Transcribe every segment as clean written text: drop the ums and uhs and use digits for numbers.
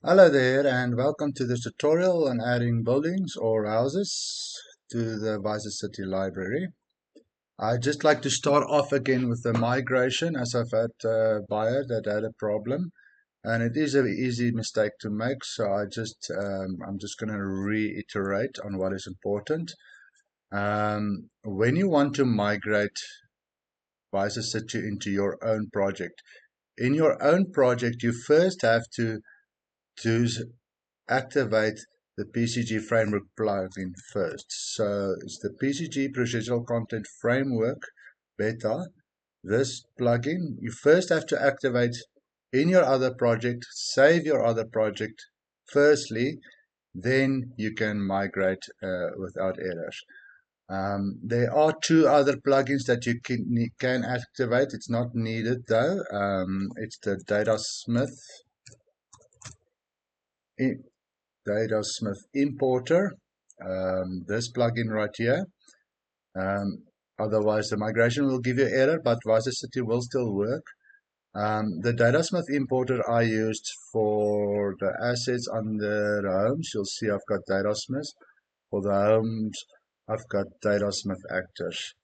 Hello there and welcome to this tutorial on adding buildings or houses to the VisusCity library. I'd just like to start off again with the migration, as I've had a buyer that had a problem and it is an easy mistake to make, so I'm just going to reiterate on what is important. When you want to migrate VisusCity into your own project, in your own project you first have to activate the PCG framework plugin first. So it's the PCG procedural content framework beta. This plugin you first have to activate in your other project, save your other project firstly, then you can migrate without errors. There are two other plugins that you can activate. It's not needed though. It's the Datasmith Importer, this plugin right here. Otherwise, the migration will give you error, but VisusCity will still work. The Datasmith Importer I used for the assets under the homes. You'll see I've got Datasmith. For the homes, I've got Datasmith Actors.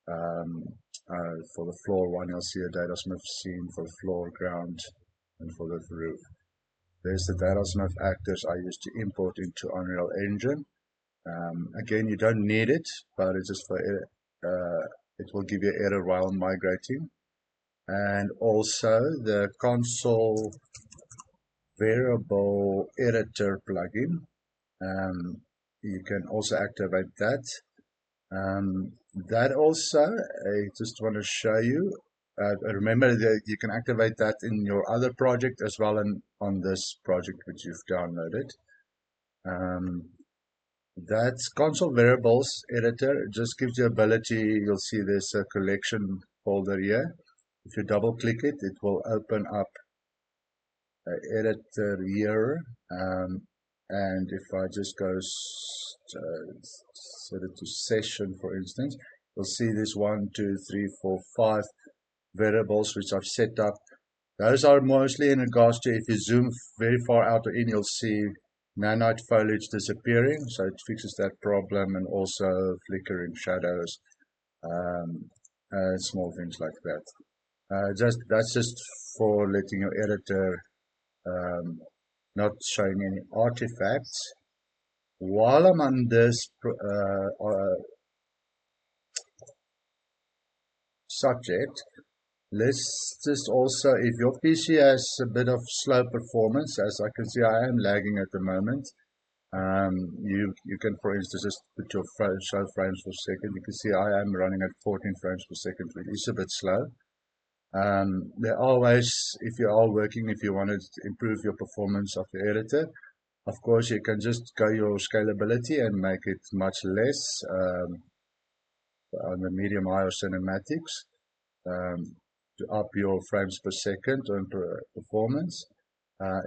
For the floor one, you'll see a Datasmith scene for floor, ground, and for the roof. There's the Datasmith Actors I used to import into Unreal Engine. Again, you don't need it, but it's just for it will give you error while migrating. And also the console variable editor plugin. You can also activate that. That also, I just want to show you. Remember that you can activate that in your other project as well and on this project which you've downloaded. That's console variables editor. It just gives you ability. You'll see there's a collection folder here. If you double click it, it will open up an editor here. And if I just go set it to session, for instance, you'll see this 1, 2, 3, 4, 5 variables which I've set up. Those are mostly in regards to, if you zoom very far out or in, you'll see nanite foliage disappearing, so it fixes that problem, and also flickering shadows, small things like that. That's just for letting your editor not showing any artifacts. While I'm on this subject, let's just also, if your PC has a bit of slow performance, as I can see I am lagging at the moment, you can, for instance, just put your show frames per second. You can see I am running at 14 frames per second, which is a bit slow. There are ways, if you are working, if you wanted to improve your performance of your editor, of course you can just go your scalability and make it much less on the medium high or cinematics to up your frames per second and performance.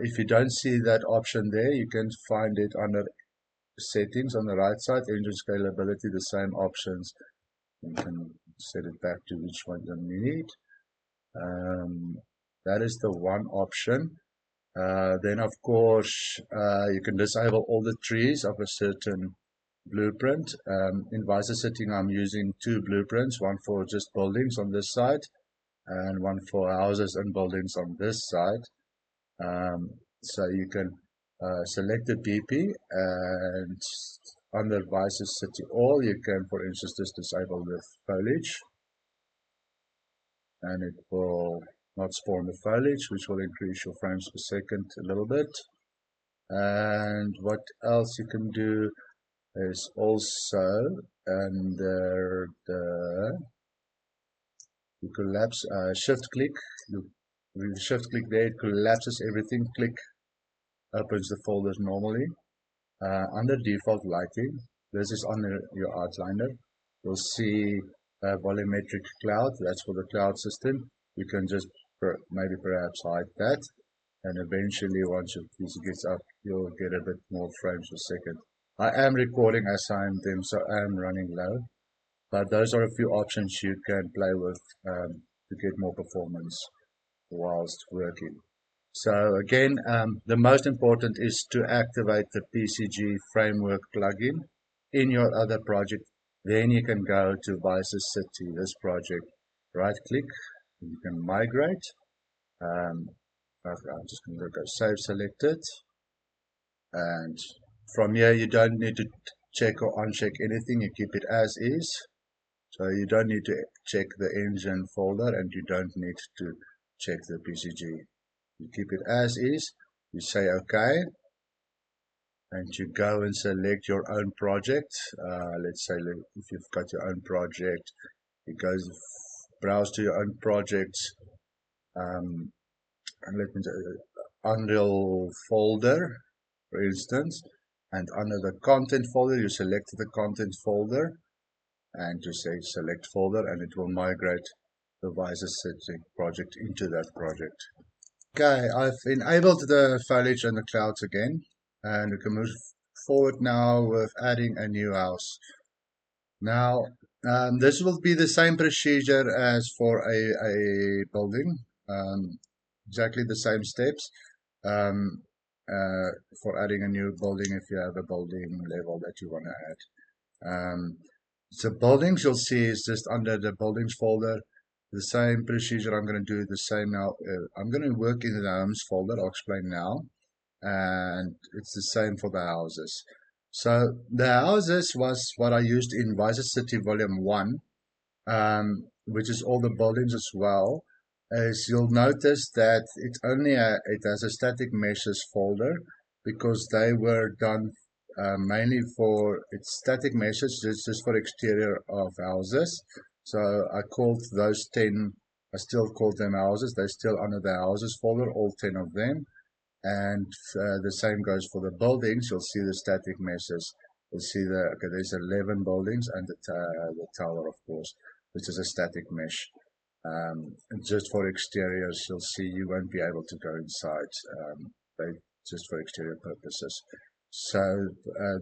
If you don't see that option there, you can find it under settings on the right side, engine scalability, the same options. You can set it back to which one you need. That is the one option. Then of course you can disable all the trees of a certain blueprint. In VisusCity I'm using two blueprints, one for just buildings on this side and one for houses and buildings on this side. So you can select the BP, and under VisusCity all you can, for instance, just disable the foliage, and it will not spawn the foliage, which will increase your frames per second a little bit. And what else you can do is also under the you collapse shift click. With shift click there, it collapses everything. Click opens the folders normally. Under default lighting, this is under your outliner. You'll see volumetric cloud. That's for the cloud system. You can just maybe perhaps hide that, and eventually once your PC gets up, you'll get a bit more frames per second. I am recording as I'm them, so I am running low, but those are a few options you can play with to get more performance whilst working. So again, the most important is to activate the PCG framework plugin in your other project. Then you can go to VisusCity, this project, right click, you can migrate. I'm just going to go save selected, and from here you don't need to check or uncheck anything, you keep it as is. So you don't need to check the engine folder and you don't need to check the PCG. You keep it as is, you say OK, and you go and select your own project. Let's say if you've got your own project, you go browse to your own projects, and let me Unreal folder, for instance, and under the content folder, you select the content folder and you say select folder, and it will migrate the VisusCity project into that project. Okay, I've enabled the foliage and the clouds again, and we can move forward now with adding a new house. Now, this will be the same procedure as for a building, exactly the same steps um, for adding a new building if you have a building level that you want to add. So buildings you'll see is just under the buildings folder. The same procedure I'm going to do the same now. I'm going to work in the homes folder. I'll explain now. And it's the same for the houses. So the houses was what I used in VisusCity Volume 1, which is all the buildings as well. As you'll notice that it has a static meshes folder because they were done mainly for its static meshes, just for exterior of houses. So I called those 10, I still call them houses. They're still under the houses folder, all 10 of them. And the same goes for the buildings. You'll see the static meshes. You'll see there's 11 buildings and the tower, of course, which is a static mesh. And just for exteriors, you'll see you won't be able to go inside. They just for exterior purposes. So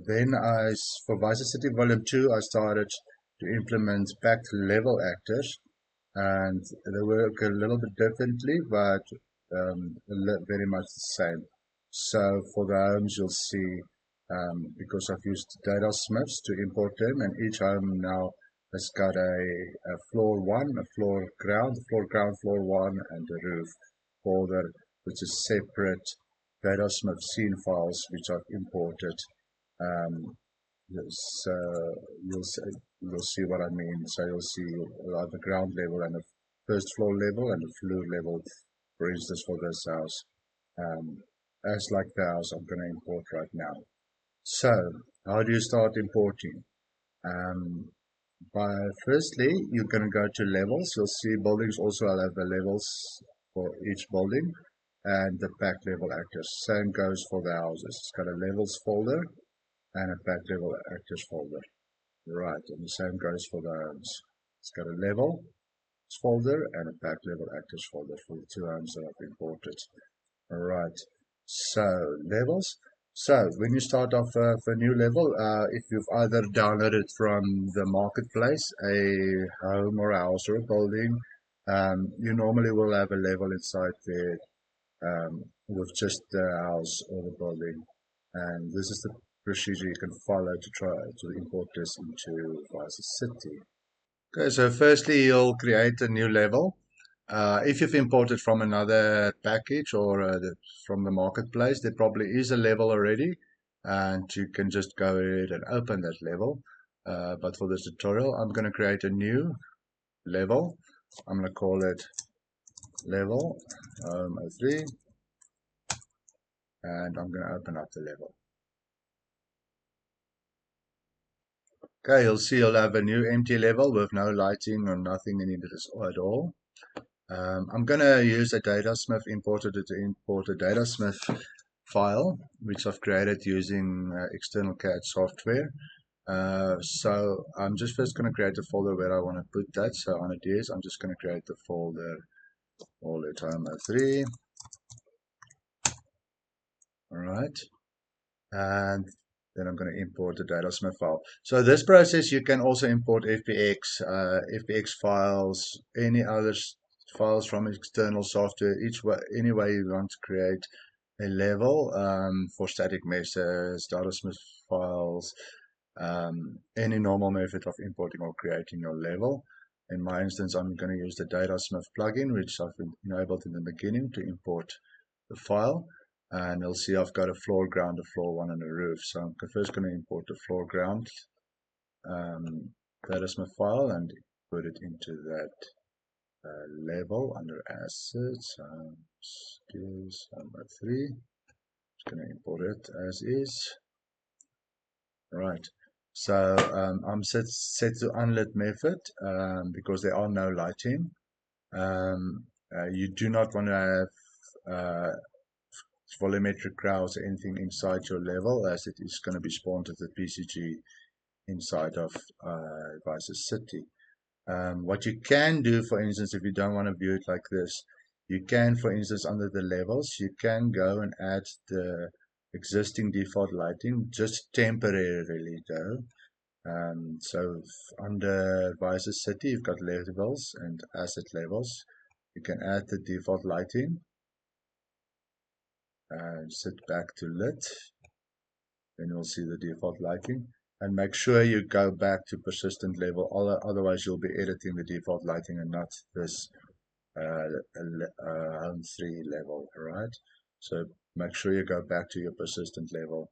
then for VisusCity Volume 2, I started to implement packed level actors, and they work a little bit differently, but very much the same. So for the homes, you'll see, because I've used Datasmiths to import them, and each home now has got a floor 1, a floor ground, floor 1, and a roof folder, which is separate Datasmith scene files, which I've imported. So you'll see what I mean. So you'll see the ground level and the first floor level and the floor level, for instance, for this house. As like the house I'm going to import right now. So how do you start importing? Firstly, you're going to go to levels. You'll see buildings also have the levels for each building and the packed level actors. Same goes for the houses. It's got a levels folder and a packed level actors folder. Right, and the same goes for the homes. It's got a level folder and a packed level actors folder for the two homes that I've imported. Alright, so levels. So when you start off for a new level, if you've either downloaded from the marketplace a home or a house or a building, you normally will have a level inside there with just the house or the building. And this is the procedure you can follow to try to import this into VisusCity. Okay, so firstly you'll create a new level. If you've imported from another package or from the marketplace, there probably is a level already, and you can just go ahead and open that level. But for this tutorial, I'm going to create a new level. I'm going to call it level 03, and I'm going to open up the level. Okay, you'll see you'll have a new empty level with no lighting or nothing in it at all. I'm going to use a Datasmith importer to import a Datasmith file, which I've created using external CAD software. So I'm just first going to create a folder where I want to put that. So on it is, I'm just going to create the folder, all at home 03. Alright. And then I'm going to import the Datasmith file. So this process, you can also import FBX, FBX files, any other files from external software, any way you want to create a level for static meshes, Datasmith files, any normal method of importing or creating your level. In my instance, I'm going to use the Datasmith plugin, which I've enabled in the beginning to import the file. And you'll see I've got a floor, ground, a floor one, and a roof. So I'm first going to import the floor, ground Datasmith file and put it into that level under assets, skills number 3. Just going to import it as is. Right. So I'm set to unlit method because there are no lighting. You do not want to have volumetric crowds or anything inside your level, as it is going to be spawned as a PCG inside of VisusCity. What you can do, for instance, if you don't want to view it like this, you can, for instance, under the levels, you can go and add the existing default lighting, just temporarily though. So under VisusCity, you've got levels and asset levels. You can add the default lighting and set back to lit. Then you'll see the default lighting. And make sure you go back to persistent level, otherwise you'll be editing the default lighting and not this home 3 level, right? So make sure you go back to your persistent level,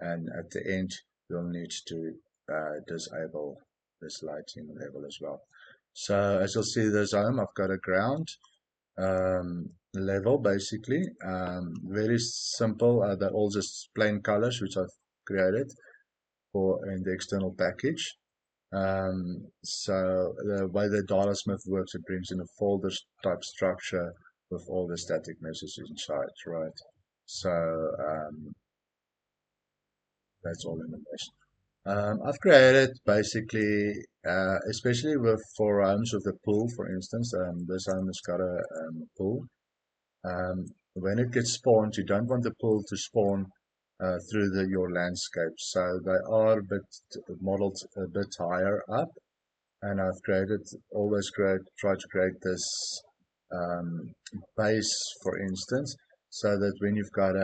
and at the end you'll need to disable this lighting level as well. So as you'll see, this home, I've got a ground level basically, very simple. They're all just plain colors which I've created in the external package. So the way the Datasmith works, it brings in a folder type structure with all the static meshes inside, right? So that's all in the mesh. I've created basically, especially for homes with a pool, for instance. This home has got a pool. When it gets spawned, you don't want the pool to spawn through your landscape, so they are modeled a bit higher up, and I've always try to create this base, for instance, so that when you've got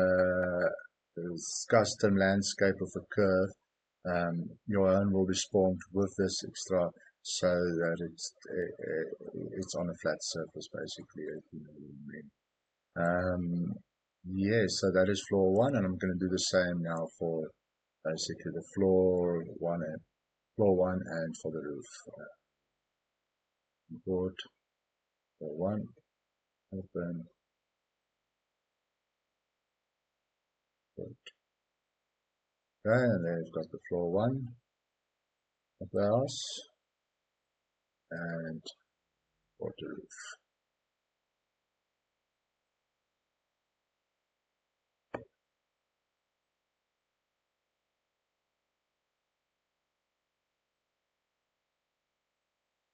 this custom landscape of a curve, your own will be spawned with this extra, so that it's on a flat surface basically. Yes, so that is floor 1, and I'm going to do the same now for basically the floor 1 and for the roof. Import floor 1, open, import. Okay, and then we've got the floor 1 of the house, and for the roof.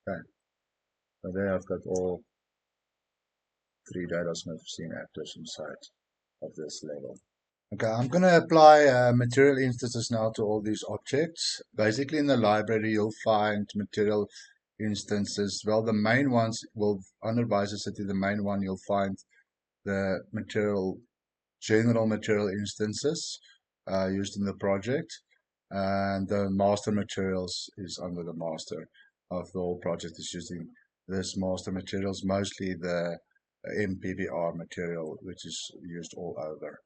Okay, so there I've got all 3 Datasmith scene actors inside of this level. Okay, I'm going to apply material instances now to all these objects. Basically in the library you'll find material instances. Well, the main ones will, under VisusCity, the main one you'll find the general material instances used in the project, and the master materials is under the master of the whole project is using this master materials, mostly the MPBR material, which is used all over.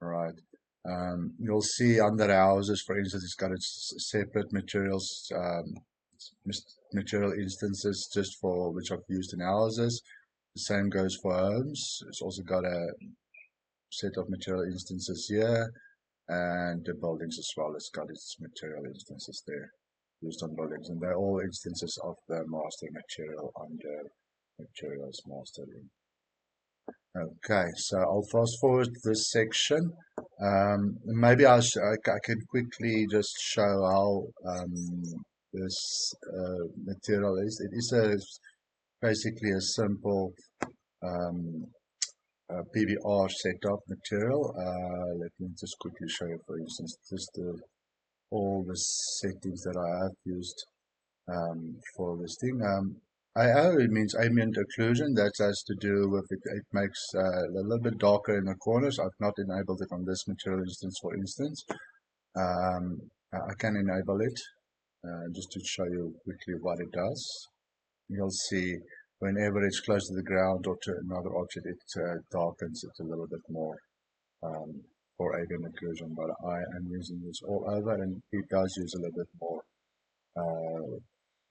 Right. You'll see under houses, for instance, it's got its separate materials, material instances just for which I've used in houses. The same goes for homes. It's also got a set of material instances here, and the buildings as well. It's got its material instances there used on buildings, and they're all instances of the master material under materials mastering. Okay, so I'll fast forward this section. Maybe I can quickly just show how this material is. It is basically a simple PBR setup material. Let me just quickly show you, for instance, all the settings that I have used for this thing. AO, it means ambient occlusion. That has to do with it makes a little bit darker in the corners. I've not enabled it on this material instance, for instance. I can enable it just to show you quickly what it does. You'll see whenever it's close to the ground or to another object, it darkens it a little bit more for ambient occlusion. But I am using this all over, and it does use a little bit more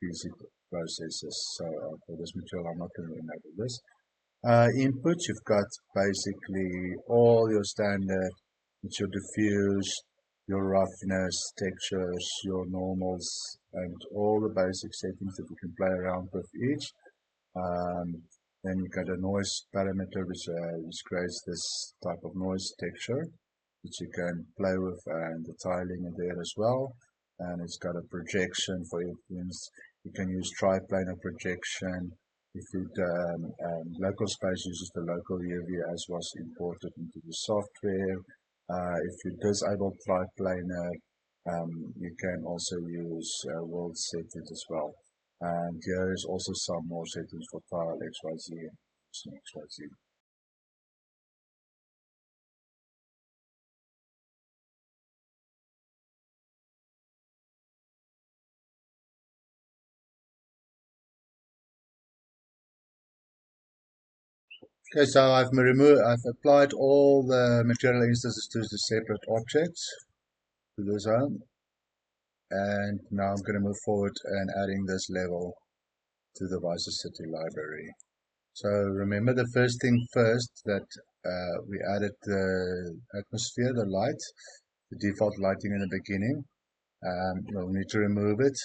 basic processes. So for this material, I'm not going to enable this. Input, you've got basically all your standard, it's your diffuse, your roughness, textures, your normals, and all the basic settings that you can play around with each. Then you got a noise parameter which creates this type of noise texture which you can play with, and the tiling in there as well. And it's got a projection for instance. You can use triplanar projection. If it local space uses the local UV as was imported into the software. If you disable triplanar, you can also use world settings as well. And here is also some more settings for tile XYZ and XYZ. Okay, so I've applied all the material instances to the separate objects to the zone, and now I'm going to move forward and adding this level to the VisusCity library. So remember the first thing first, that we added the atmosphere, the light, the default lighting in the beginning. We'll need to remove it.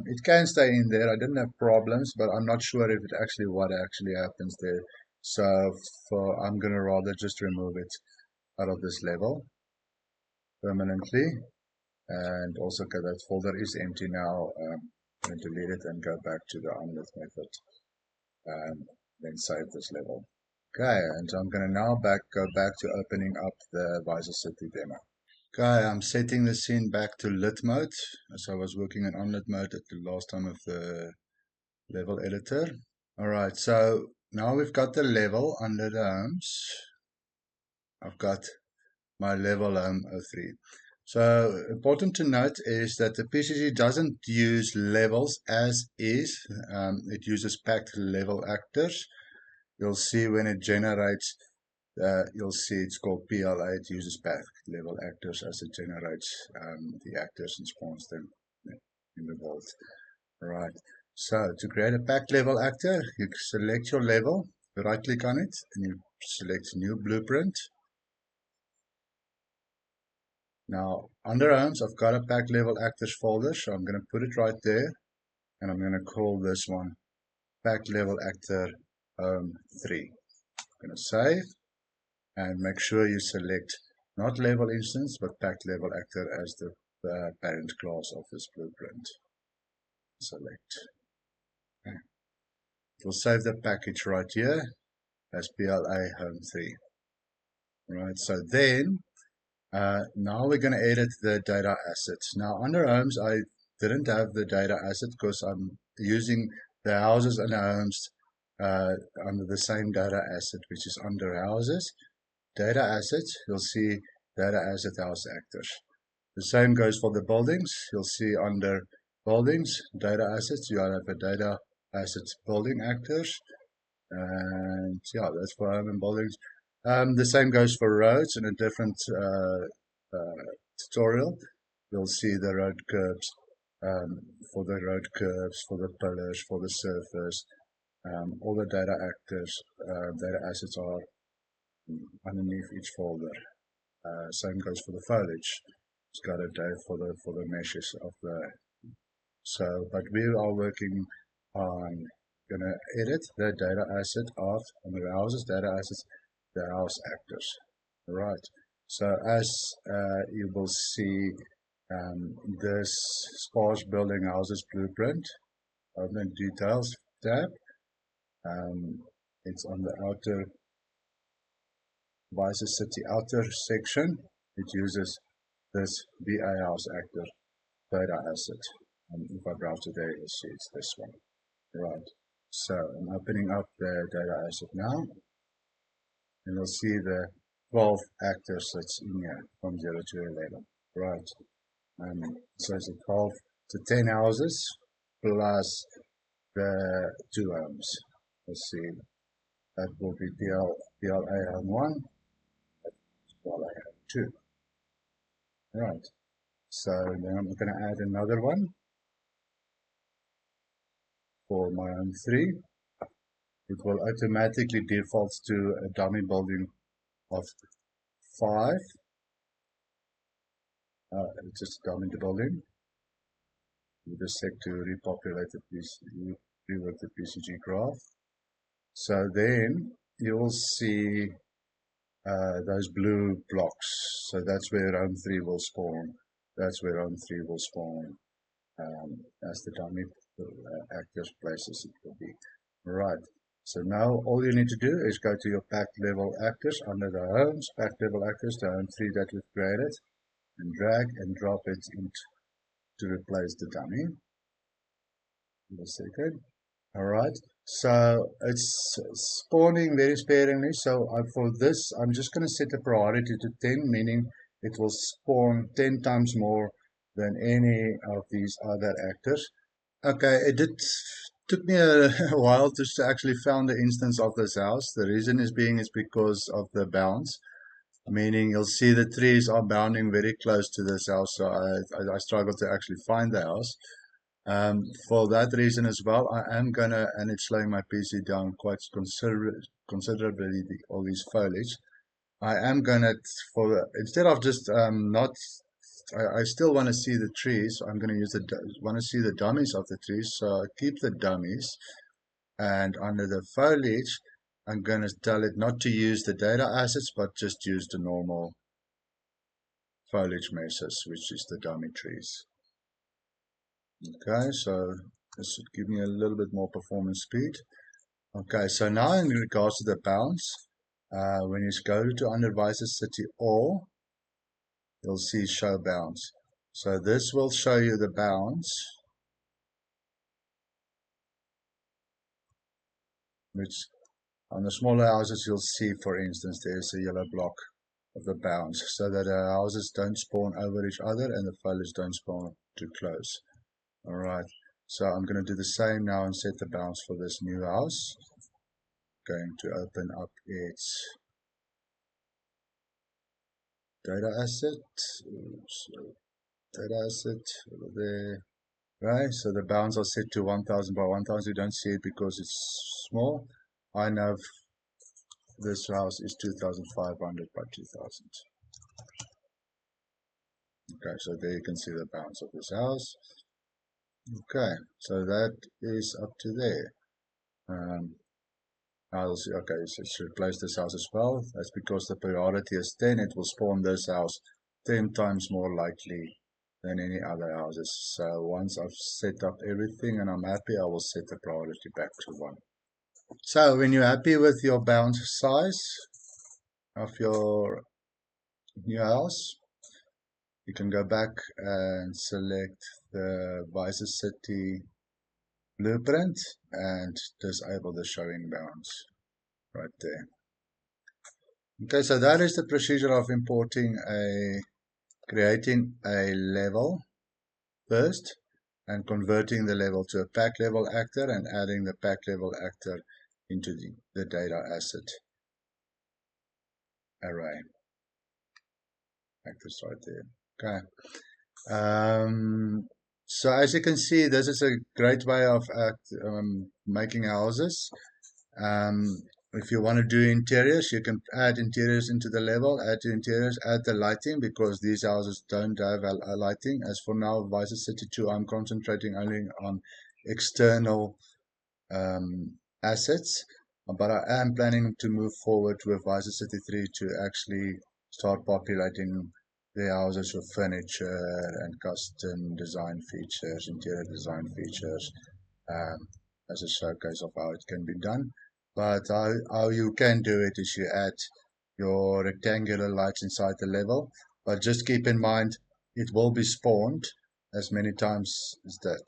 It can stay in there. I didn't have problems, but I'm not sure if it what actually happens there. So I'm going to rather just remove it out of this level permanently. And also, okay, that folder is empty now. I'm going to delete it and go back to the unlit method. Then save this level. Okay, and so I'm going to now go back to opening up the VisusCity demo. Okay, I'm setting the scene back to lit mode, as I was working in unlit mode at the last time of the level editor. Alright, so now we've got the level under the homes. I've got my level home 03. So important to note is that the PCC doesn't use levels as is. It uses packed level actors. You'll see when it generates, you'll see it's called PLA. It uses packed level actors as it generates the actors and spawns them in the vault. Right. So to create a packed level actor, you select your level, right click on it, and you select new blueprint. Now, under homes, I've got a packed level actors folder, so I'm going to put it right there, and I'm going to call this one packed level actor 3. I'm going to save, and make sure you select not level instance, but packed level actor as the parent class of this blueprint. Select. Okay. It will save the package right here as PLA home 3. Right, so then now we're going to edit the data assets. Now under homes, I didn't have the data asset because I'm using the houses and homes under the same data asset, which is under houses. Data assets, you'll see data asset house actors. The same goes for the buildings. You'll see under buildings, data assets, you have a data assets building actors. And yeah, that's for home and buildings. The same goes for roads in a different tutorial. You'll see the road curves for the road curves, for the pillars, for the surface. All the data actors, data assets are underneath each folder. Same goes for the foliage. It's got a day for the meshes of the. So, but we are working on gonna edit the data asset of on the houses data assets, the house actors. Right. So as you will see, this sparse building houses blueprint, open details tab. It's on the outer VisusCity outer section. It uses this BA house actor data asset. And if I browse today, you'll see it's this one. Right. So I'm opening up the data asset now, and you'll see the 12 actors that's in here from 0 to 11. Right. So it's a 12 to 10 houses plus the 2 homes. Let's see. That will be PLA home 1, PLA home 2. Right. So then I'm going to add another one for my home 3. It will automatically default to a dummy building of 5. It's just a dummy building. You just check to repopulate the rework the PCG graph. So then you will see those blue blocks. So that's where home 3 will spawn. That's where home 3 will spawn as the dummy actors places it will be. Right. So now all you need to do is go to your packed level actors under the homes, packed level actors, the home 3 that we've created, and drag and drop it into to replace the dummy. Give a second. Alright, so it's spawning very sparingly, so for this I'm just going to set the priority to 10, meaning it will spawn 10 times more than any of these other actors. Okay, took me a while to actually find the instance of this house. The reason is because of the bounds, meaning you'll see the trees are bounding very close to this house, so I struggled to actually find the house. For that reason as well, I am gonna, and it's slowing my PC down quite considerably, all these foliage. I am gonna, instead of just not, I still want to see the trees. I'm gonna want to see the dummies of the trees. So I keep the dummies, and under the foliage, I'm gonna tell it not to use the data assets, but just use the normal foliage meshes, which is the dummy trees. Okay, so this should give me a little bit more performance speed. Okay, so now in regards to the bounds, when you go to under VisusCity All, you'll see show bounds. So this will show you the bounds, which on the smaller houses you'll see, for instance, there's a yellow block of the bounds, so that the houses don't spawn over each other and the foliage don't spawn too close. Alright, so I'm going to do the same now and set the bounds for this new house. Going to open up its data asset. Data asset over there. Right, so the bounds are set to 1000 by 1000. You don't see it because it's small. I know this house is 2500 by 2000. Okay, so there you can see the bounds of this house. Okay, so that is up to there. I'll see, okay, so it should replace this house as well. That's because the priority is 10. It will spawn this house 10 times more likely than any other houses. So once I've set up everything and I'm happy, I will set the priority back to 1. So when you're happy with your bound size of your new house, you can go back and select the VisusCity blueprint and disable the showing bounds right there. Okay, so that is the procedure of creating a level first and converting the level to a pack level actor and adding the pack level actor into the data asset array. Actors right there. Okay. So as you can see, this is a great way of making houses. If you want to do interiors, you can add interiors into the level, add to interiors, add the lighting, because these houses don't have lighting. As for now, VisusCity 2, I'm concentrating only on external assets, but I am planning to move forward with VisusCity 3 to actually start populating the houses with furniture and custom design features, interior design features, as a showcase of how it can be done. But how you can do it is you add your rectangular lights inside the level, but just keep in mind it will be spawned as many times as that.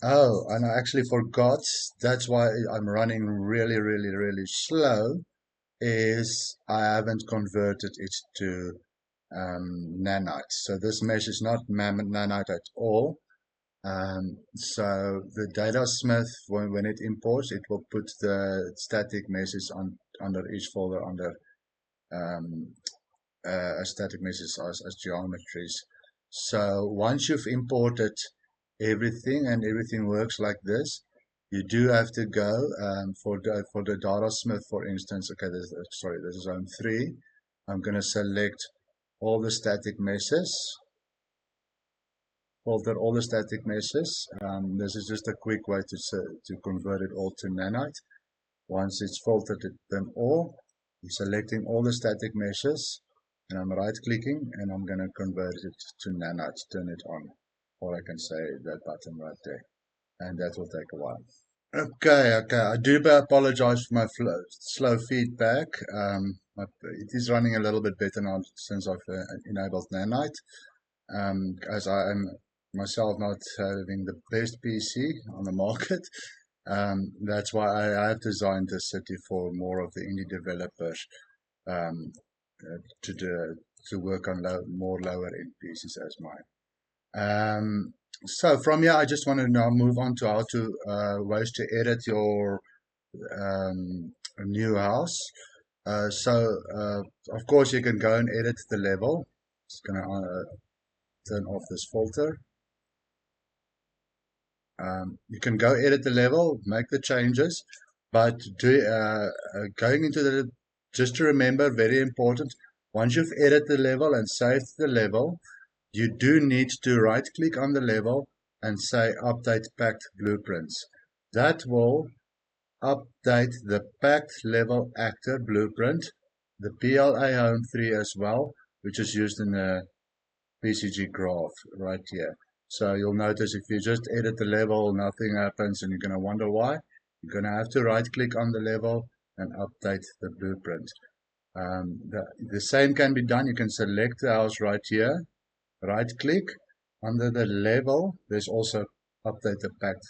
Oh, and I actually forgot. That's why I'm running really slow. Is I haven't converted it to nanite. So this mesh is not nanite at all. So the Datasmith, when it imports, it will put the static meshes on under each folder under um, static meshes as geometries. So once you've imported everything and everything works like this, you do have to go for the Datasmith, for instance. Okay, this is zone 3. I'm going to select all the static meshes, filter all the static meshes. This is just a quick way to convert it all to nanite. Once it's filtered them all, I'm selecting all the static meshes, and I'm right clicking, and I'm going to convert it to nanite, turn it on, or I can say that button right there, and that will take a while. Okay. I do apologize for my slow feedback. It is running a little bit better now since I've enabled nanite. As I am myself not having the best PC on the market. That's why I have designed this city for more of the indie developers um, to work on more lower end pieces as mine. So from here, I just want to now move on to how to ways to edit your new house. Of course, you can go and edit the level. Just going to turn off this filter. You can go edit the level, make the changes, but going into just to remember, very important, once you've edited the level and saved the level, you do need to right click on the level and say update packed blueprints. That will update the packed level actor blueprint, the PLA Home 3 as well, which is used in the PCG graph right here. So you'll notice if you just edit the level, nothing happens, and you're going to wonder why. You're going to have to right click on the level and update the blueprint. The same can be done. You can select the house right here, right click. Under the level, there's also update the packed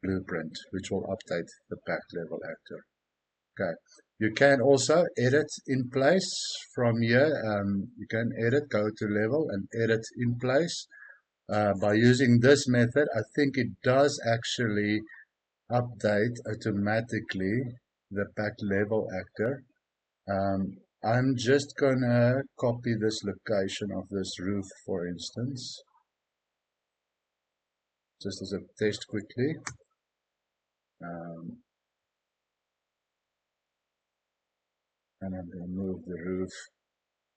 blueprint, which will update the packed level actor. Okay. You can also edit in place from here. You can edit, go to level and edit in place. By using this method, I think it does actually update automatically the packed level actor. I'm just gonna copy this location of this roof, for instance, just as a test quickly. And I'm going to move the roof.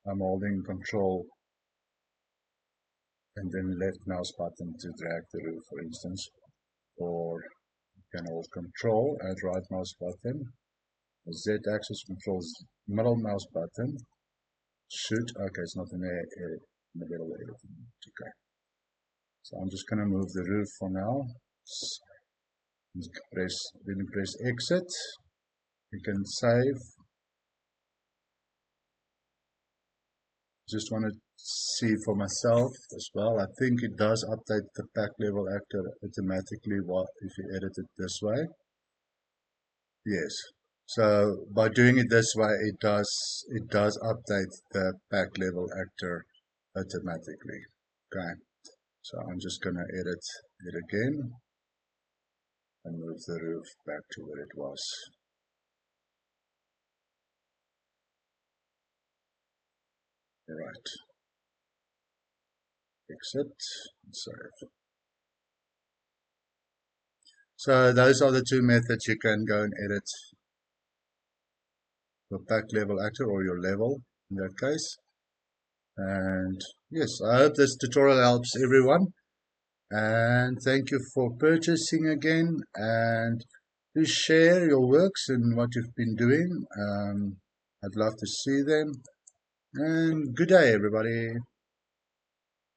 I'm holding control and then left mouse button to drag the roof, for instance. Or you can hold control and right mouse button. Z axis controls middle mouse button. Shoot. Okay, it's not in the middle of everything. Okay. So I'm just going to move the roof for now. Press exit. You can save. Just want to see for myself as well. I think it does update the pack level actor automatically if you edit it this way. Yes. So by doing it this way, it does update the pack level actor automatically. Okay. So I'm just going to edit it again and move the roof back to where it was. All right. Exit and save. So those are the two methods you can go and edit your pack level actor or your level in that case. And yes, I hope this tutorial helps everyone. And thank you for purchasing again. And please share your works and what you've been doing. I'd love to see them. And good day, everybody.